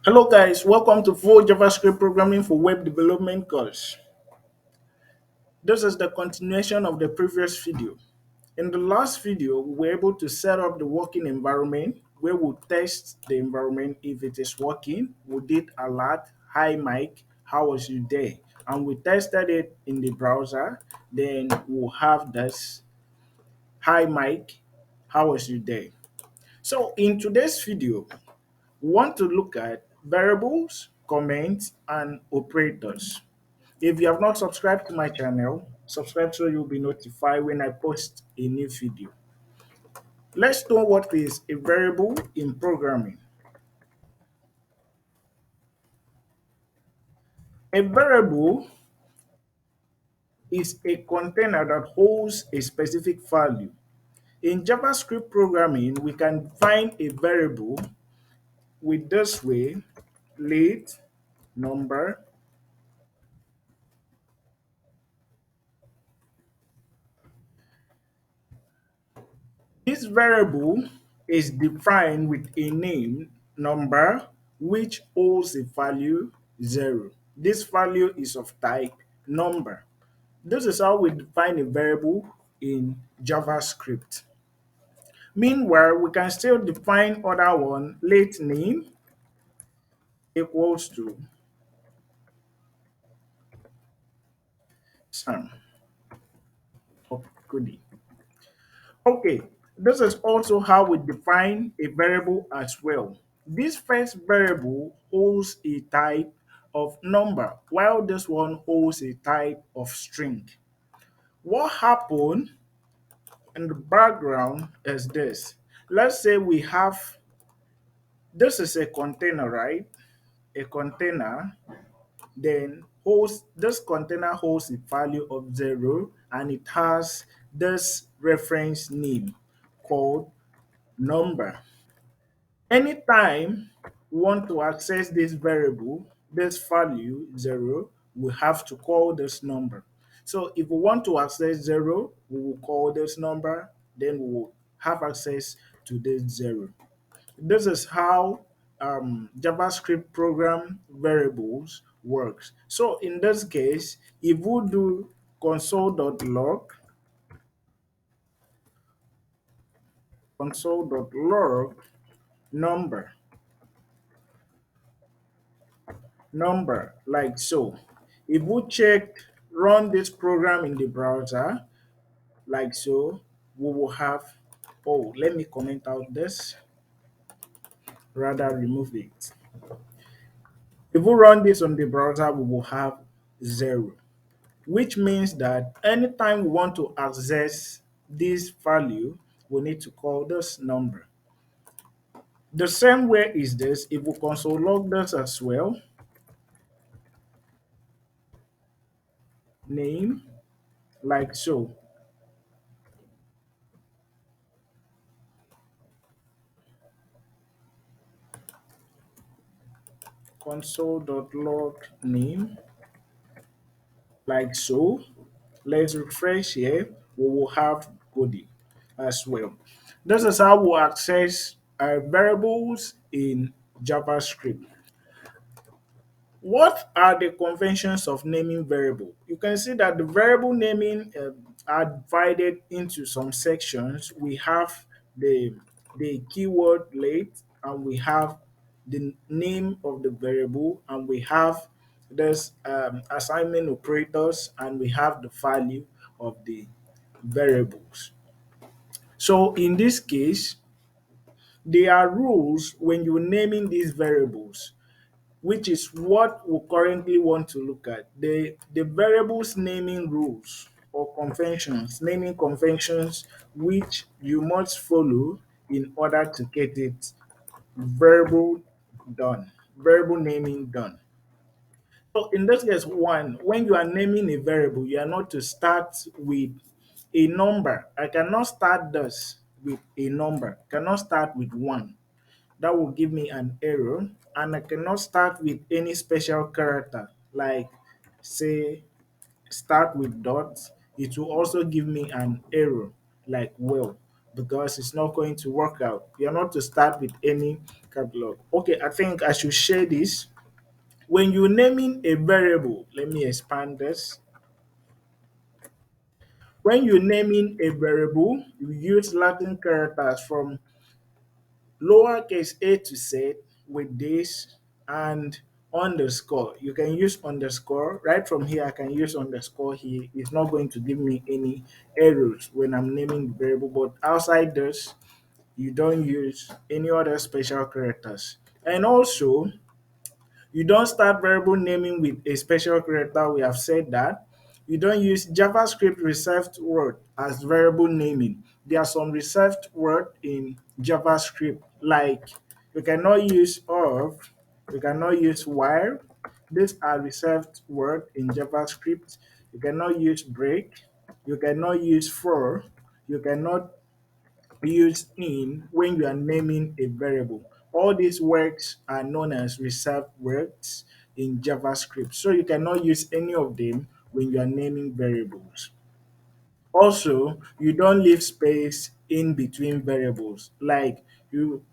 Hello guys, welcome to full JavaScript programming for web development course. This is the continuation of the previous video. In the last video, we were able to set up the working environment where we'll test the environment if it is working. We did alert, hi Mike, how was your day? And we tested it in the browser. Then we'll have this, hi Mike, how was your day? So in today's video, we want to look at variables, comments, and operators. If you have not subscribed to my channel, subscribe so you'll be notified when I post a new video. Let's know what is a variable in programming. A variable is a container that holds a specific value. In JavaScript programming, we can find a variable with this way: late, number. This variable is defined with a name number which holds a value 0. This value is of type number. This is how we define a variable in JavaScript. Meanwhile, we can still define other one. Late name equals to Sam. Okudi. Okay, this is also how we define a variable as well. This first variable holds a type of number, while this one holds a type of string. What happened in the background is this. Let's say we have, this is a container, right? A container, then holds, this container holds a value of 0 and it has this reference name called number. Anytime we want to access this variable, this value 0, we have to call this number. So if we want to access 0, we will call this number, then we will have access to this 0. This is how JavaScript program variables works. So in this case, if we do console.log, console.log number, like so. If we check, run this program in the browser, like so, we will have, oh, let me comment out this, rather remove it. If we run this on the browser, we will have 0, which means that anytime we want to access this value, we need to call this number. The same way is this, if we console log this as well, name, like so. Console.log name, like so. Let's refresh here. We will have coding as well. This is how we access variables in JavaScript. What are the conventions of naming variable? You can see that the variable naming are divided into some sections. We have the keyword late, and we have the name of the variable, and we have this assignment operators, and we have the value of the variables. So in this case, there are rules when you're naming these variables, which is what we currently want to look at. The variables naming rules or conventions, naming conventions, which you must follow in order to get it variable done, variable naming done. So in this case, one, when you are naming a variable, you are not to start with a number. I cannot start this with a number. I cannot start with 1. That will give me an error, and I cannot start with any special character like, say, start with dots. It will also give me an error like well, because it's not going to work out. You're not to start with any catalog. Okay, I think I should share this. When you're naming a variable, let me expand this. When you're naming a variable, you use Latin characters from lowercase a to z with this and underscore. You can use underscore. Right from here, I can use underscore here. It's not going to give me any errors when I'm naming the variable, but outside this, you don't use any other special characters. And also, you don't start variable naming with a special character. We have said that. You don't use JavaScript reserved word as variable naming. There are some reserved word in JavaScript, like you cannot use of, you cannot use while. These are reserved word in JavaScript. You cannot use break. You cannot use for. You cannot used in when you are naming a variable. All these words are known as reserved words in JavaScript. So you cannot use any of them when you are naming variables. Also, you don't leave space in between variables. Like you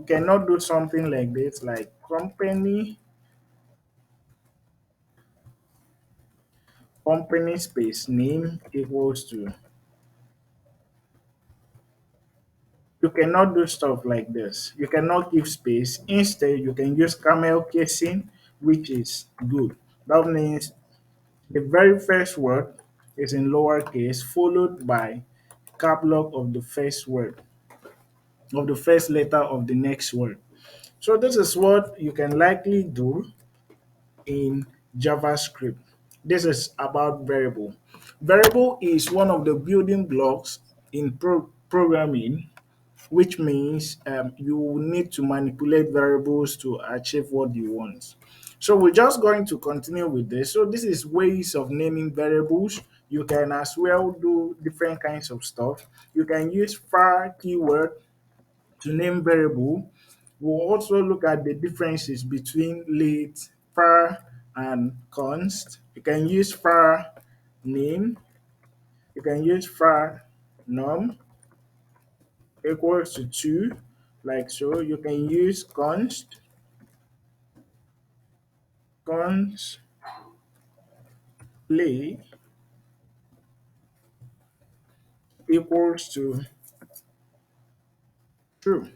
cannot do something like this, like company space name equals to. You cannot do stuff like this. You cannot give space. Instead, you can use camel casing, which is good. That means the very first word is in lowercase, followed by cap lock of the first word, of the first letter of the next word. So this is what you can likely do in JavaScript. This is about variable. Variable is one of the building blocks in programming, which means you will need to manipulate variables to achieve what you want. So we're just going to continue with this. So this is ways of naming variables. You can as well do different kinds of stuff. You can use var keyword to name variable. We'll also look at the differences between lit, var, and const. You can use var name. You can use var num equals to 2, like so. You can use const play equals to true.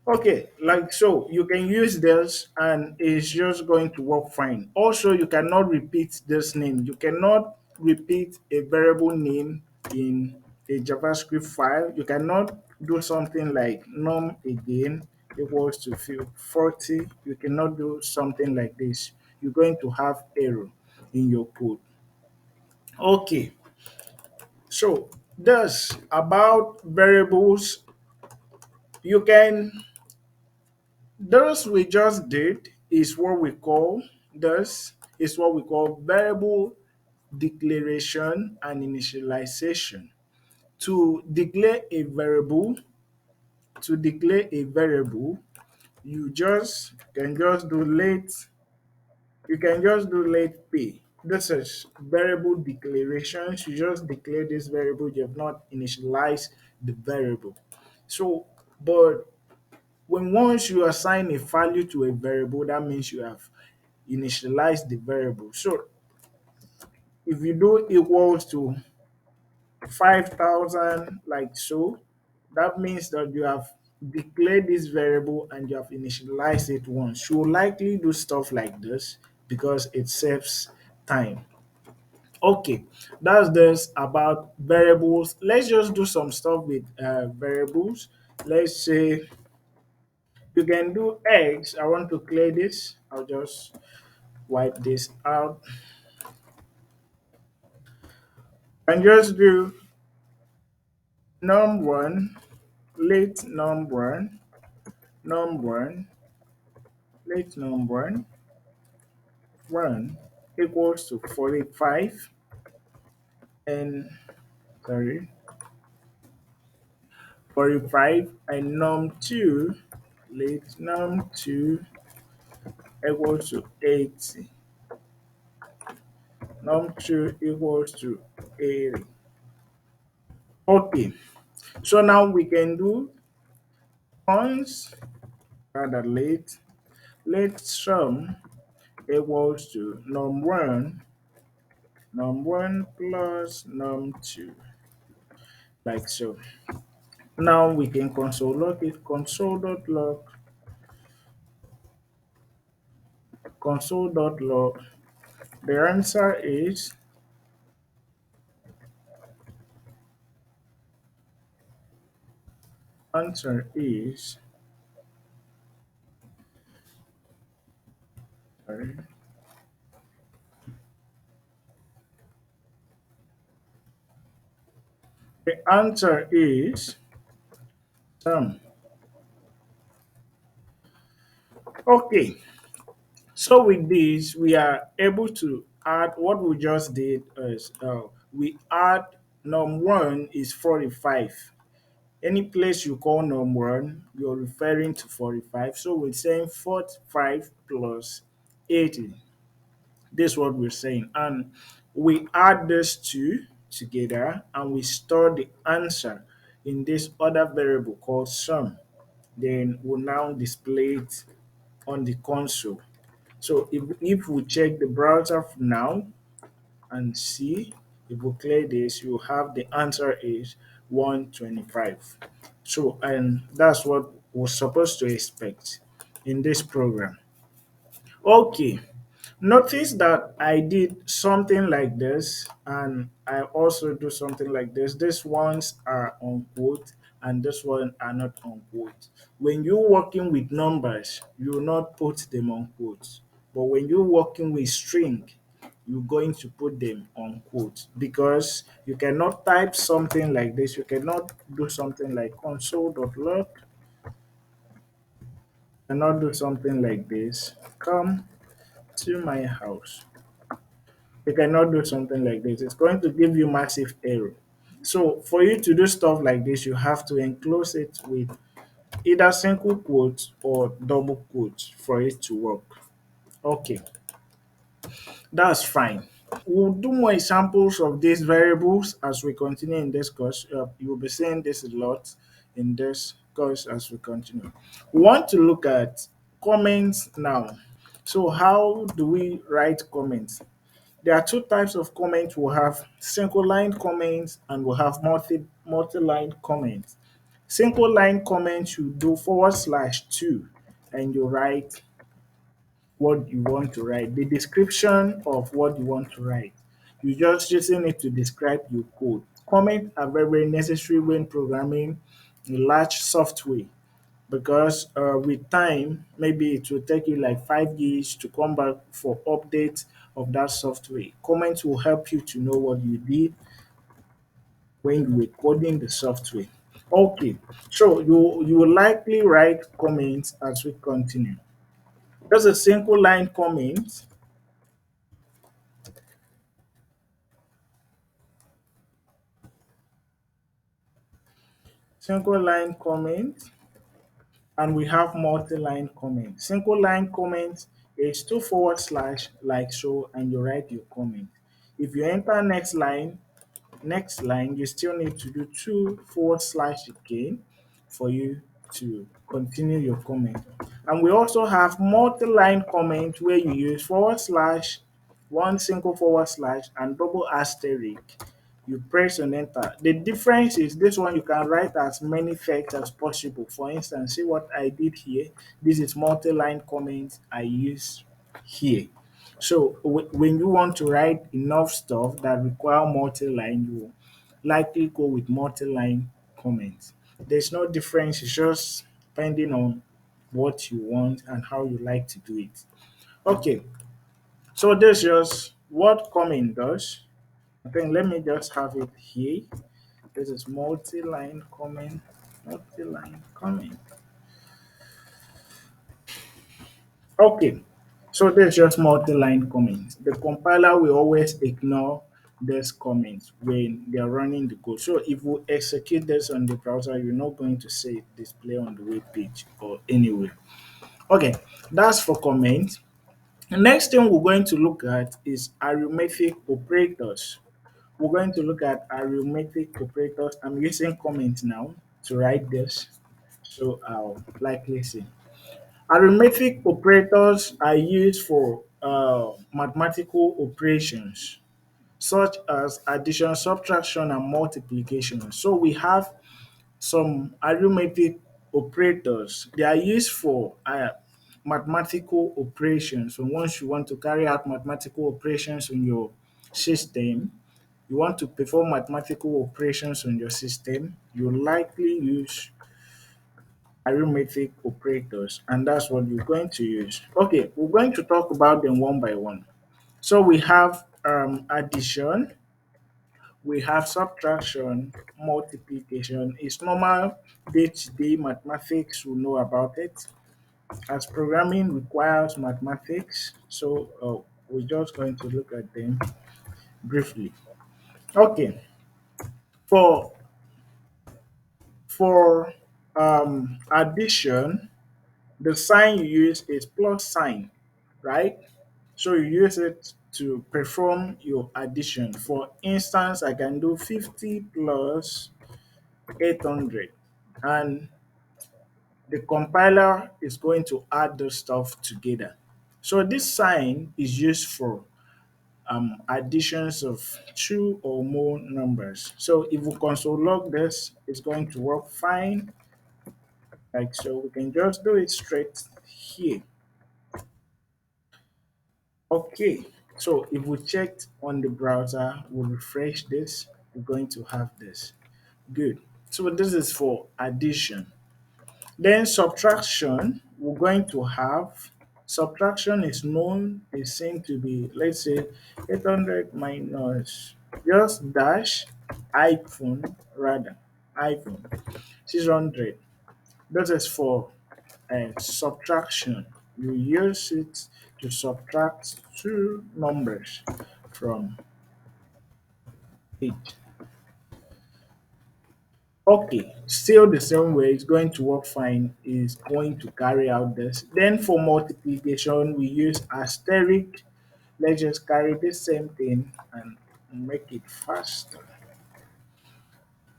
Okay, like so, you can use this and it's just going to work fine. Also, you cannot repeat this name. You cannot repeat a variable name in a JavaScript file. You cannot do something like num again equals to 40. You cannot do something like this. You're going to have error in your code. Okay, so thus about variables, you can those we just did is what we call thus is what we call variable declaration and initialization. To declare a variable, to declare a variable, you just can just do let p. This is variable declarations. You just declare this variable, you have not initialized the variable. So, but when once you assign a value to a variable, that means you have initialized the variable. So if you do equals to 5,000 like so, that means that you have declared this variable and you have initialized it once. You will likely do stuff like this because it saves time. Okay, that's this about variables. Let's just do some stuff with variables. Let's say you can do x. I want to clear this. I'll just wipe this out and just do num1, late num1, num1, late num1, 1 equals to 45 and sorry 45 and num2, late num2 equals to 80, num2 equals to 80. Okay, so now we can do Once rather let sum equals to num1 plus num2 like so. Now we can console log it console.log. The answer is sorry, the answer is sum. Okay, so with this we are able to add what we just did is we add num1 is 45. Any place you call num1, you're referring to 45. So we're saying 45 plus 80. This is what we're saying. And we add these two together and we store the answer in this other variable called sum. Then we'll now display it on the console. So if we check the browser now and see, if we clear this, you have the answer is 125. So, and that's what we're supposed to expect in this program. Okay, notice that I did something like this and I also do something like this. These ones are on quote and this one are not on quote. When you're working with numbers, you will not put them on quotes. But when you're working with string, you're going to put them on quote because you cannot type something like this. You cannot do something like console.log, cannot do something like this. Come to my house. You cannot do something like this. It's going to give you massive error. So for you to do stuff like this, you have to enclose it with either single quotes or double quotes for it to work. Okay, that's fine. We'll do more examples of these variables as we continue in this course. You'll be seeing this a lot in this course as we continue. We want to look at comments now. So how do we write comments? There are two types of comments. We have single line comments and we have multi-line comments. Single line comments, you do /2 and you write what you want to write, the description of what you want to write. You just using it to describe your code. Comments are very, very necessary when programming a large software because with time, maybe it will take you like 5 years to come back for update of that software. Comments will help you to know what you did when you were coding the software. Okay, so you will likely write comments as we continue. Just a simple line comment, single line comment, and we have multi-line comment. Single line comment is two forward slash like so, and you write your comment. If you enter next line, you still need to do two forward slash again for you to continue your comment. And we also have multi-line comment where you use forward slash, one single forward slash, and double asterisk. You press and enter. The difference is this one you can write as many text as possible. For instance, see what I did here. This is multi-line comment I use here. So when you want to write enough stuff that require multi-line, you will likely go with multi-line comments. There's no difference. It's just depending on what you want and how you like to do it. Okay, so this is just what comment does. I think let me just have it here. This is multi-line comment, multi-line comment. Okay, so there's just multi-line comments. The compiler will always ignore these comments when they're running the code. So if we execute this on the browser, you're not going to see it display on the web page or anywhere. Okay, that's for comments. The next thing we're going to look at is arithmetic operators. We're going to look at arithmetic operators. I'm using comments now to write this. So I'll likely say arithmetic operators are used for mathematical operations such as addition, subtraction, and multiplication. So we have some arithmetic operators. They are used for mathematical operations. So once you want to carry out mathematical operations on your system, you want to perform mathematical operations on your system, you likely use arithmetic operators, and that's what you're going to use. Okay, we're going to talk about them one by one. So we have addition, we have subtraction, multiplication. It's normal day-to-day mathematics, we know about it. As programming requires mathematics, so we're just going to look at them briefly. Okay, for for addition, the sign you use is plus sign, right? So you use it to perform your addition. For instance, I can do 50 plus 800, and the compiler is going to add those stuff together. So this sign is used for additions of two or more numbers. So if we console log this, it's going to work fine. Like so, we can just do it straight here. Okay, so if we checked on the browser, we'll refresh this, we're going to have this. Good. So this is for addition. Then subtraction, we're going to have subtraction is known, is seen to be, let's say, 800 minus just dash hyphen rather hyphen 600. This is for subtraction. You use it to subtract two numbers from it. Okay, still the same way, it's going to work fine, is going to carry out this. Then for multiplication, we use asterisk. Let's just carry the same thing and make it faster.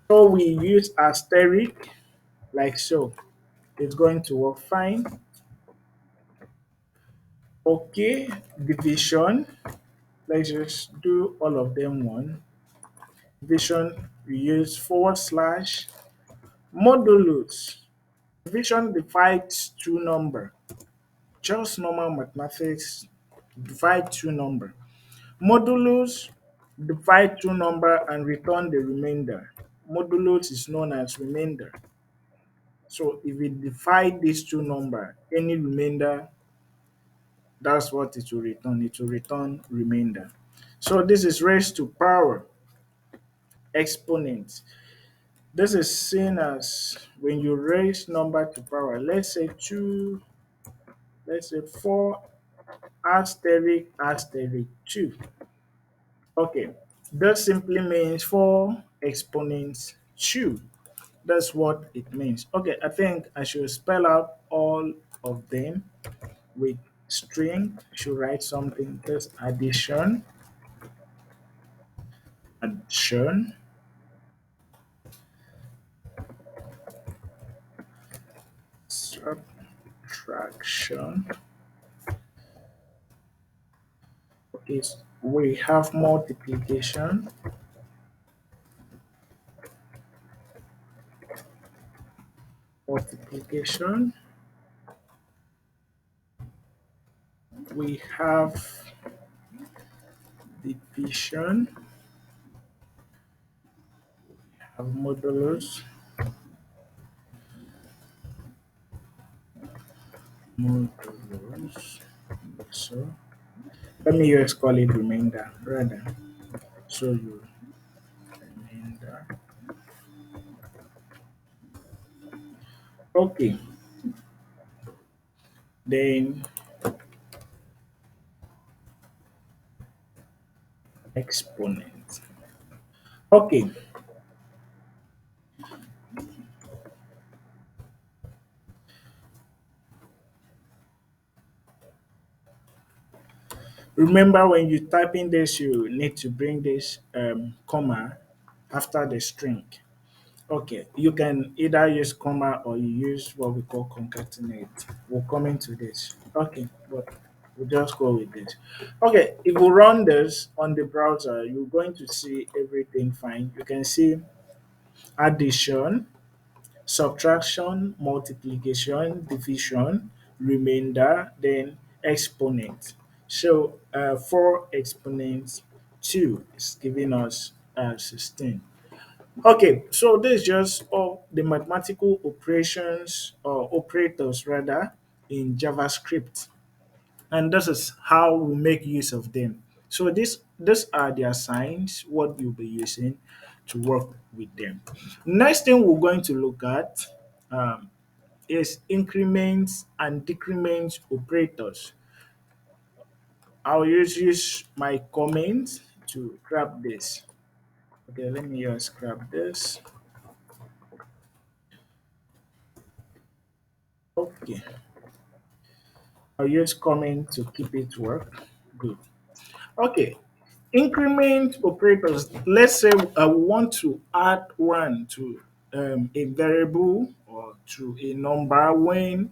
So we use asterisk like so. It's going to work fine. Okay, division. Let's just do all of them one. Division, we use forward slash modulus. Division divides two number. Just normal mathematics, divide two number. Modulus, divide two number and return the remainder. Modulus is known as remainder. So if we divide these two number, any remainder, that's what it will return. It will return remainder. So this is raised to power exponent. This is seen as when you raise number to power. Let's say 2, let's say 4 asterisk asterisk 2. Okay, that simply means 4 exponents 2. That's what it means. Okay, I think I should spell out all of them with string. I should write something. Just addition, addition, subtraction. Okay, we have multiplication, multiplication. We have division, have modulus, modulus. So let me just call it remainder rather. So you remainder. Okay, then exponent. Okay, remember when you type in this, you need to bring this comma after the string. Okay, you can either use comma or you use what we call concatenate. We'll come into this. Okay, but we'll just go with this. Okay, if we run this on the browser, you're going to see everything fine. You can see addition, subtraction, multiplication, division, remainder, then exponent. So 4 exponents 2 is giving us 16. Okay, so this is just all the mathematical operations or operators rather in JavaScript, and this is how we make use of them. So these are their signs, what you'll be using to work with them. Next thing we're going to look at um, is increments and decrements operators. I'll use my comment to grab this. Okay, let me just grab this. Okay. I'll use comment to keep it work. Good. Okay. Increment operators. Let's say I want to add one to a variable or to a number when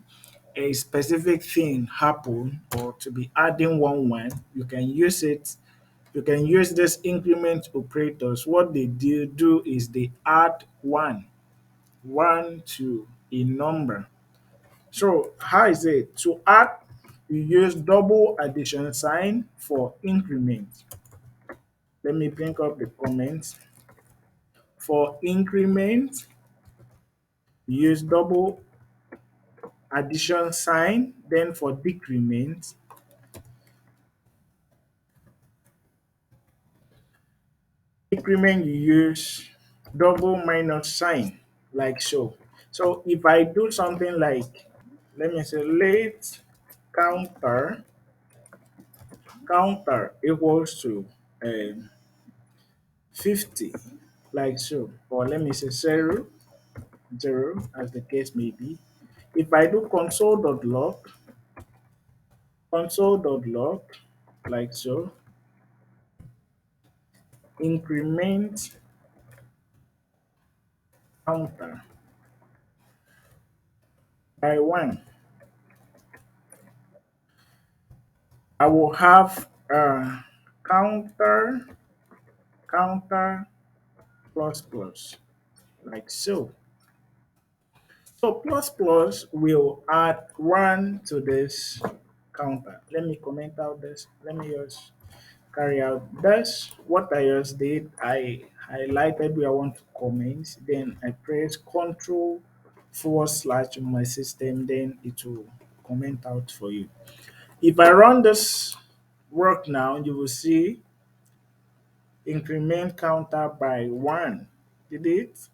a specific thing happen, or to be adding one. You can use it. You can use this increment operators. What they do is they add one to a number. So how is it? To add, you use double addition sign for increment. Let me bring up the comments. For increment, you use double addition sign. Then for decrement you use double minus sign, like so. So if I do something like, let me say let counter counter equals to um, 50, like so, or let me say 0 as the case may be. If I do console.log like so, increment counter by 1, I will have counter counter plus plus, like so. So plus plus will add 1 to this counter. Let me comment out this. Let me just carry out this. What I just did, I highlighted where I want to comment, then I press Control forward slash on my system, then it will comment out for you. If I run this work now, you will see increment counter by 1. Did it?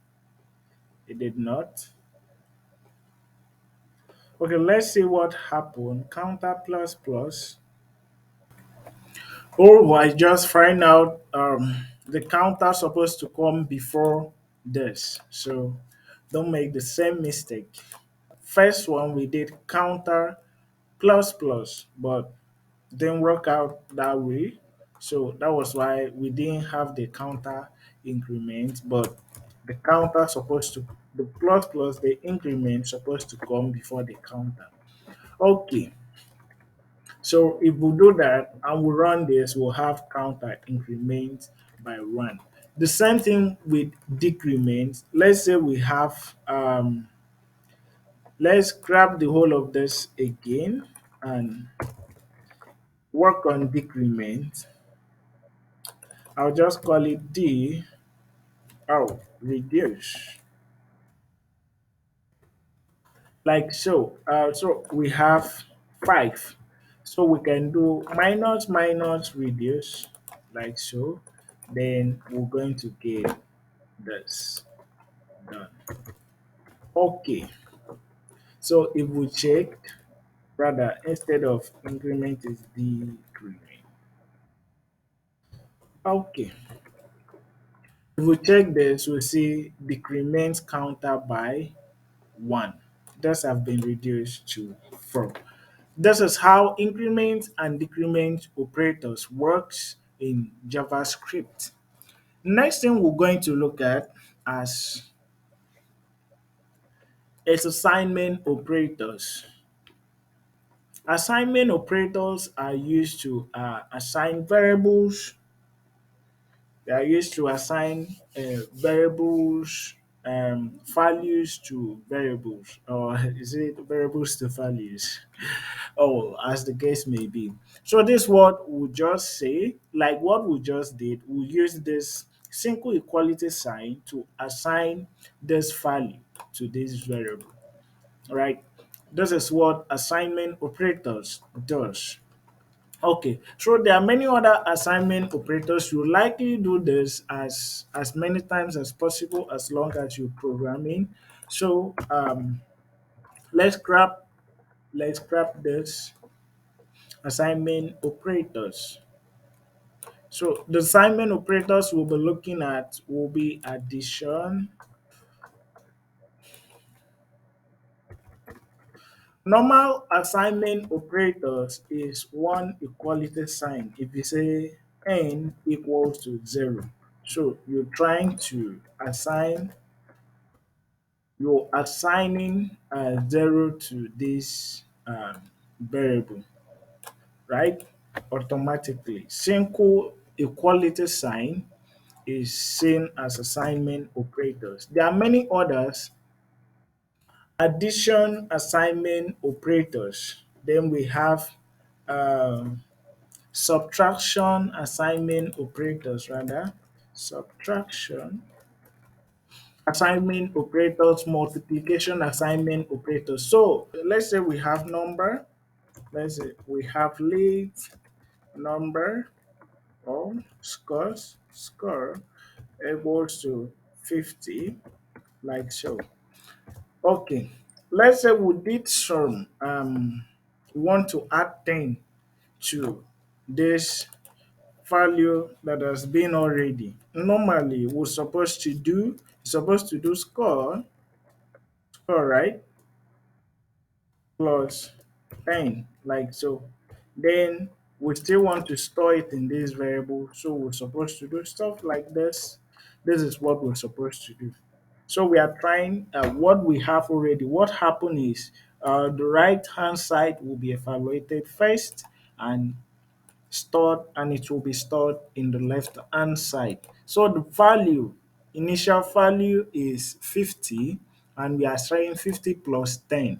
It did not. Okay, let's see what happened. Counter plus plus. Oh, I just find out the counter supposed to come before this. So don't make the same mistake. First one we did counter plus plus, but didn't work out that way. So that was why we didn't have the counter increment, but the counter supposed to, the plus plus the increment supposed to come before the counter. Okay, so if we do that and we run this, we'll have counter increment by 1. The same thing with decrement. Let's say we have, let's grab the whole of this again and work on decrement. I'll just call it reduce, like so. So we have 5. So we can do minus minus reduce, like so. Then we're going to get this done. Okay, so if we check, rather instead of increment is decrement. Okay, if we check this, we see decrement counter by 1. This have been reduced to 4. This is how increment and decrement operators works in JavaScript. Next thing we're going to look at as is assignment operators. Assignment operators are used to assign variables. They are used to assign variables, values to variables, or is it variables to values? Oh, as the case may be. So this what we just say, like what we just did, we use this single equality sign to assign this value to this variable, right? This is what assignment operators does. Okay, so there are many other assignment operators. You likely do this as many times as possible as long as you're programming. So let's grab this assignment operators. So the assignment operators we'll be looking at will be addition. Normal assignment operators is one equality sign. If you say n equals to 0, so you're assigning 0 to this variable, right? Automatically. Single equality sign is seen as assignment operators. There are many others. Addition assignment operators. Then we have um, subtraction assignment operators, rather. Subtraction assignment operators, multiplication assignment operators. So let's say we have number. Let's say we have late number or score equals to 50, like so. Okay, let's say we did some we want to add 10 to this value that has been already. Normally we're supposed to do score, right, plus 10, like so. Then we still want to store it in this variable, so we're supposed to do stuff like this. This is what we're supposed to do. So we are trying what we have already. What happened is the right hand side will be evaluated first and stored, and it will be stored in the left hand side. So the initial value is 50, and we are trying 50 plus 10.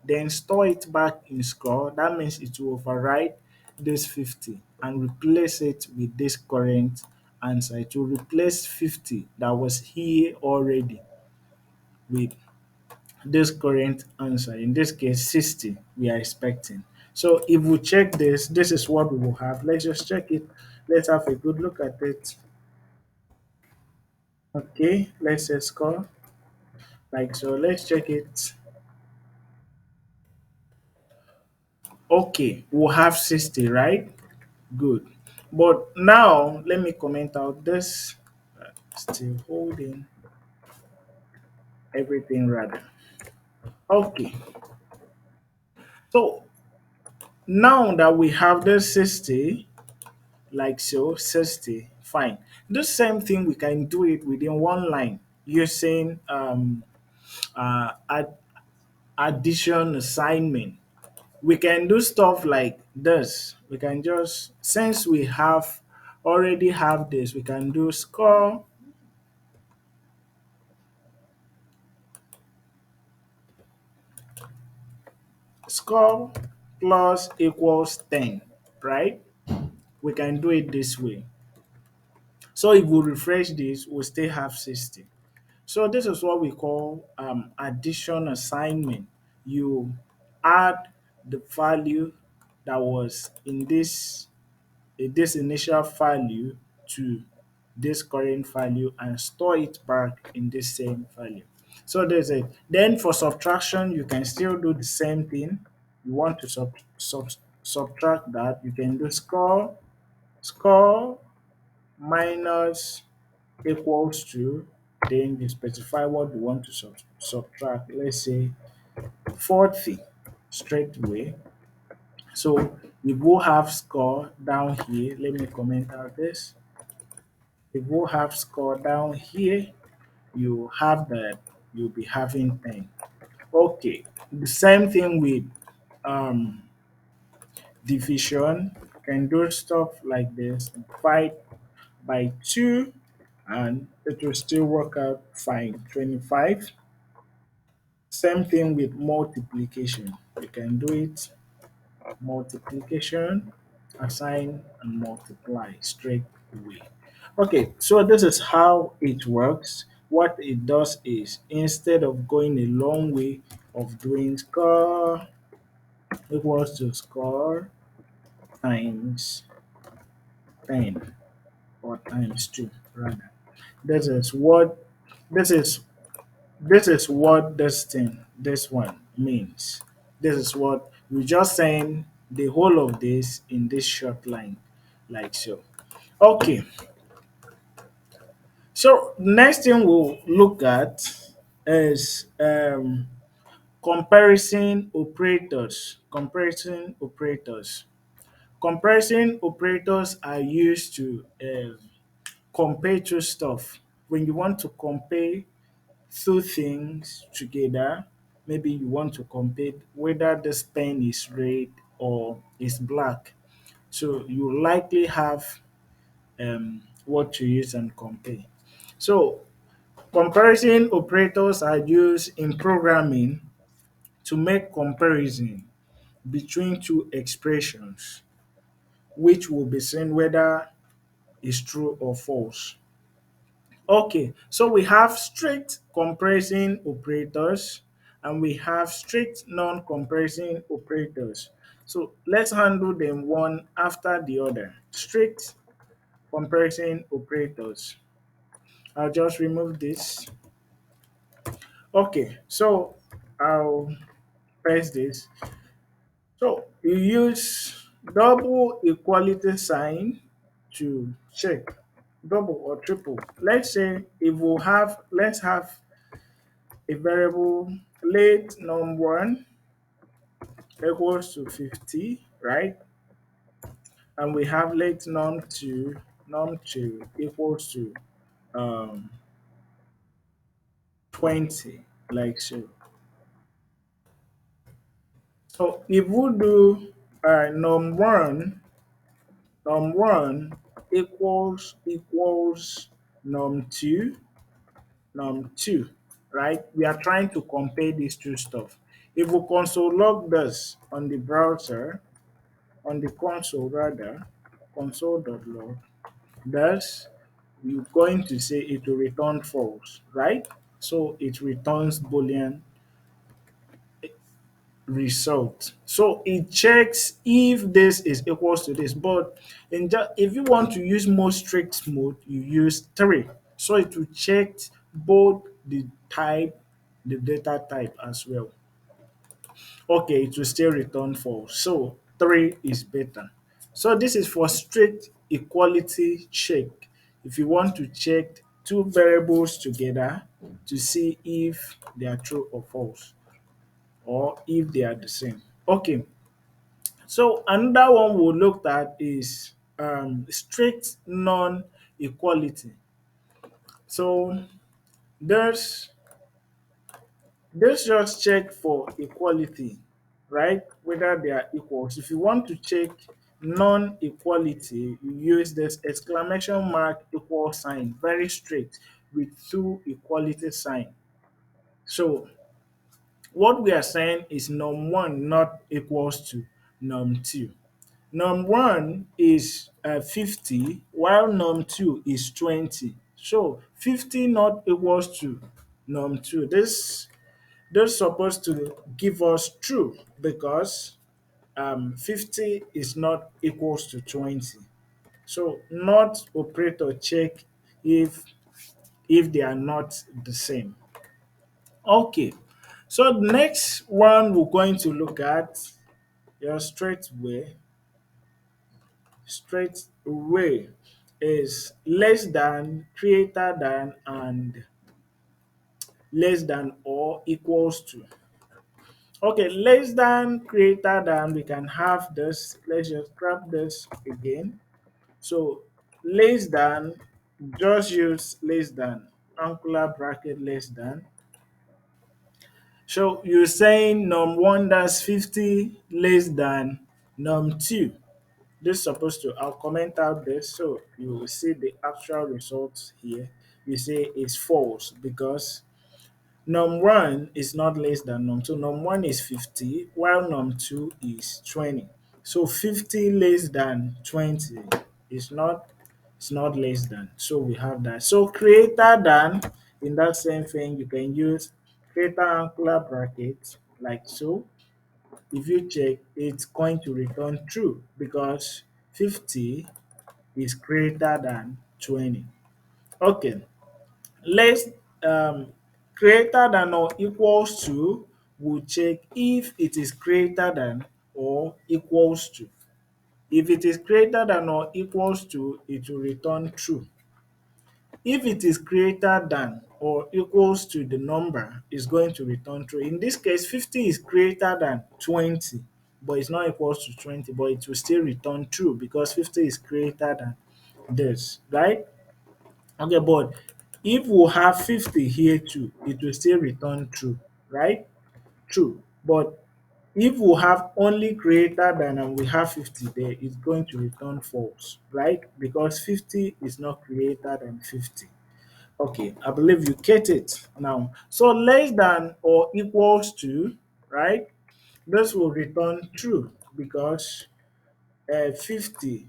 Then store it back in score. That means it will override this 50 and replace it with this current answer. It will replace 50 that was here already with this current answer. In this case, 60 we are expecting. So if we check this, this is what we will have. Let's just check it. Let's have a good look at it. Okay, let's say score. Like so, let's check it. Okay, we'll have 60, right? Good. But now let me comment out this. Still holding everything rather. Okay, so now that we have this 60, like so, 60, fine. The same thing, we can do it within one line using add, addition assignment. We can do stuff like this. We can just, since we have already have this, we can do score plus equals 10, right? We can do it this way. So if we refresh this, we still have 60. So this is what we call addition assignment. You add the value that was in this initial value to this current value and store it back in this same value. So there's it. Then for subtraction, you can still do the same thing. You want to subtract that, you can do score minus equals to, then you specify what you want to subtract. Let's say 40 straight away. So we will have score down here. Let me comment out this. If we have score down here, you have that you'll be having 10. Okay, the same thing with um, division. Can do stuff like this: divide by 2, and it will still work out fine. 25. Same thing with multiplication. You can do it multiplication, assign and multiply straight away. Okay, so this is how it works. What it does is, instead of going a long way of doing score equals to score times 10 or times 2 rather, this is what this is this is what this one means. This is what we're just saying the whole of this in this short line, like so. Okay, so next thing we'll look at is comparison operators. Comparison operators are used to compare two stuff. When you want to compare two things together, maybe you want to compare whether this pen is red or is black. So you likely have what to use and compare. So comparison operators are used in programming to make comparison between two expressions, which will be seen whether is true or false. Okay, so we have strict comparison operators and we have strict non-comparison operators. So let's handle them one after the other. Strict comparison operators. I'll just remove this. Okay, so I'll paste this. So you use double equality sign to check double or triple. Let's say if we have let's have a variable late num1 equals to 50, right? And we have late num2 equals to um, 20, like so. So if we do num1 equals num2 num2, right? We are trying to compare these two stuff. If we console log this on the browser, on the console rather, console.log, thus we're going to say it will return false, right? So it returns Boolean result. So it checks if this is equals to this. But if you want to use more strict mode, you use 3. So it will check both the data type as well. Okay, it will still return false. So 3 is better. So this is for strict equality check. If you want to check two variables together to see if they are true or false, or if they are the same. Okay, so another one we looked at is strict non-equality. So there's this just check for equality, right? Whether they are equals. If you want to check non-equality, you use this exclamation mark equal sign, very strict with two equality sign. So what we are saying is num1 not equals to num2. Num1 is 50 while num2 is 20. So 50 not equals to num2. This supposed to give us true because 50 is not equals to 20. So not operator check if they are not the same. Okay, so the next one we're going to look at your straight away is less than, greater than, and less than or equals to. Okay, less than, greater than, we can have this. Let's just grab this again. So less than, just use less than, angular bracket less than. So you're saying num1 that's 50 less than num2. This is supposed to, I'll comment out this so you will see the actual results here. You say it's false because num1 is not less than num2. Num1 is 50 while num2 is 20. So 50 less than 20 is not, it's not less than. So we have that. So greater than, in that same thing you can use greater angular brackets like so. If you check, it's going to return true because 50 is greater than 20. Okay, let's greater than or equals to, we'll check if it is greater than or equals to. If it is greater than or equals to, it will return true. If it is greater than or equals to the number, it's going to return true. In this case, 50 is greater than 20, but it's not equals to 20, but it will still return true because 50 is greater than this, right? Okay, but if we have 50 here too, it will still return true, right? True. But if we have only greater than and we have 50 there, it's going to return false, right? Because 50 is not greater than 50. Okay, I believe you get it now. So less than or equals to, right? This will return true because 50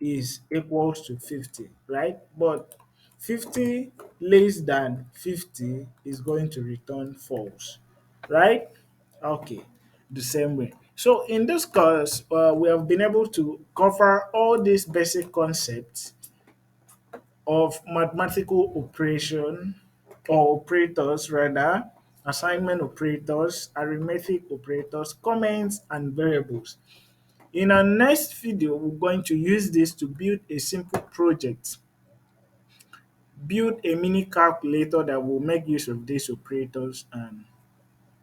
is equals to 50, right? But 50 less than 50 is going to return false, right? Okay, the same way. So in this course, we have been able to cover all these basic concepts of mathematical operation or operators rather, assignment operators, arithmetic operators, comments, and variables. In our next video, we're going to use this to build a simple project, build a mini calculator that will make use of these operators, and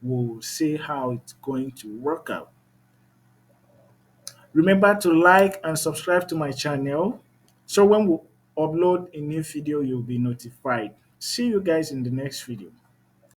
we'll see how it's going to work out. Remember to like and subscribe to my channel so when we upload a new video, you'll be notified. See you guys in the next video.